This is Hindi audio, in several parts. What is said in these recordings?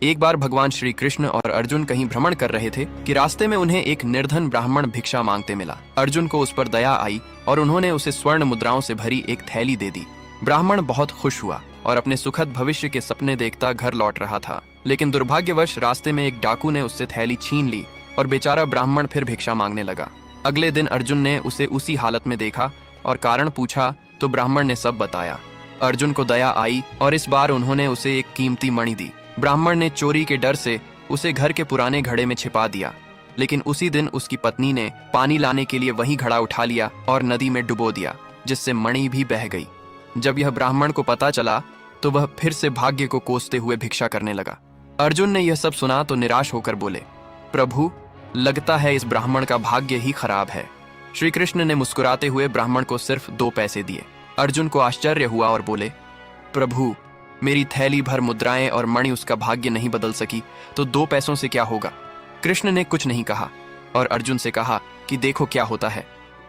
एक बार भगवान श्री कृष्ण और अर्जुन कहीं भ्रमण कर रहे थे कि रास्ते में उन्हें एक निर्धन ब्राह्मण भिक्षा मांगते मिला। अर्जुन को उस पर दया आई और उन्होंने उसे स्वर्ण मुद्राओं से भरी एक थैली दे दी। ब्राह्मण बहुत खुश हुआ और अपने सुखद भविष्य के सपने देखता घर लौट रहा था, लेकिन दुर्भाग्यवश रास्ते में एक डाकू ने उससे थैली छीन ली और बेचारा ब्राह्मण फिर भिक्षा मांगने लगा। अगले दिन अर्जुन ने उसे उसी हालत में देखा और कारण पूछा तो ब्राह्मण ने सब बताया। अर्जुन को दया आई और इस बार उन्होंने उसे एक कीमती मणि दी। ब्राह्मण ने चोरी के डर से उसे घर के पुराने घड़े में छिपा दिया, लेकिन उसी दिन उसकी पत्नी ने पानी लाने के लिए वही घड़ा उठा लिया और नदी में डुबो दिया, जिससे मणि भी बह गई। जब यह ब्राह्मण को पता चला तो वह फिर से भाग्य को कोसते हुए भिक्षा करने लगा। अर्जुन ने यह सब सुना तो निराश होकर बोले, प्रभु, लगता है इस ब्राह्मण का भाग्य ही खराब है। श्री कृष्ण ने मुस्कुराते हुए ब्राह्मण को सिर्फ 2 पैसे दिए। अर्जुन को आश्चर्य हुआ और बोले, प्रभु, मेरी थैली भर मुद्राएं और मणि उसका भाग्य नहीं बदल सकी तो 2 पैसों से क्या होगा। कृष्ण ने कुछ नहीं कहा और अर्जुन से कहा कि देखो क्या होता है।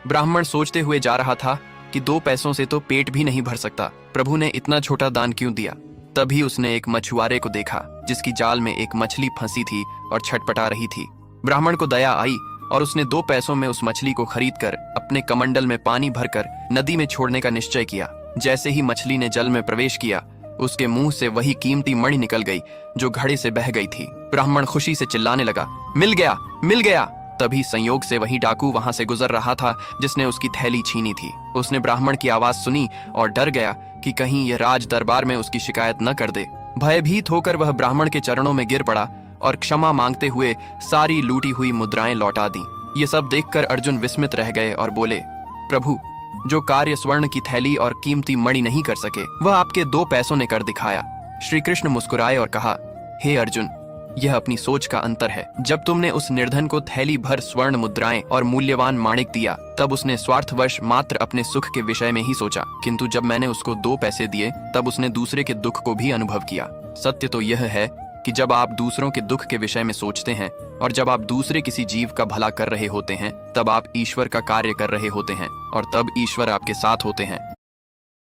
ब्राह्मण सोचते हुए जा रहा था कि 2 पैसों से तो पेट भी नहीं भर सकता, प्रभु ने इतना छोटा दान क्यों दिया। तभी उसने एक मछुआरे को देखा जिसकी जाल में एक मछली फंसी थी और छटपटा रही थी। ब्राह्मण को दया आई और उसने 2 पैसों में उस मछली को खरीदकर अपने कमंडल में पानी भरकर नदी में छोड़ने का निश्चय किया। जैसे ही मछली ने जल में प्रवेश किया, उसके मुंह से वही कीमती मणि निकल गई जो घड़े से बह गई थी। ब्राह्मण खुशी से चिल्लाने लगा, मिल गया, मिल गया। तभी संयोग से वही डाकू वहां से गुजर रहा था जिसने उसकी थैली छीनी थी। उसने ब्राह्मण की आवाज सुनी और डर गया कि कहीं यह राज दरबार में उसकी शिकायत न कर दे। भयभीत होकर वह ब्राह्मण के चरणों में गिर पड़ा और क्षमा मांगते हुए सारी लूटी हुई मुद्राएं लौटा दी। ये सब देखकर अर्जुन विस्मित रह गए और बोले, प्रभु, जो कार्य स्वर्ण की थैली और कीमती मणि नहीं कर सके वह आपके 2 पैसों ने कर दिखाया। श्री कृष्ण मुस्कुराए और कहा, हे अर्जुन, यह अपनी सोच का अंतर है। जब तुमने उस निर्धन को थैली भर स्वर्ण मुद्राएं और मूल्यवान माणिक दिया तब उसने स्वार्थवश मात्र अपने सुख के विषय में ही सोचा, किंतु जब मैंने उसको 2 पैसे दिए तब उसने दूसरे के दुख को भी अनुभव किया। सत्य तो यह है कि जब आप दूसरों के दुख के विषय में सोचते हैं और जब आप दूसरे किसी जीव का भला कर रहे होते हैं तब आप ईश्वर का कार्य कर रहे होते हैं और तब ईश्वर आपके साथ होते हैं।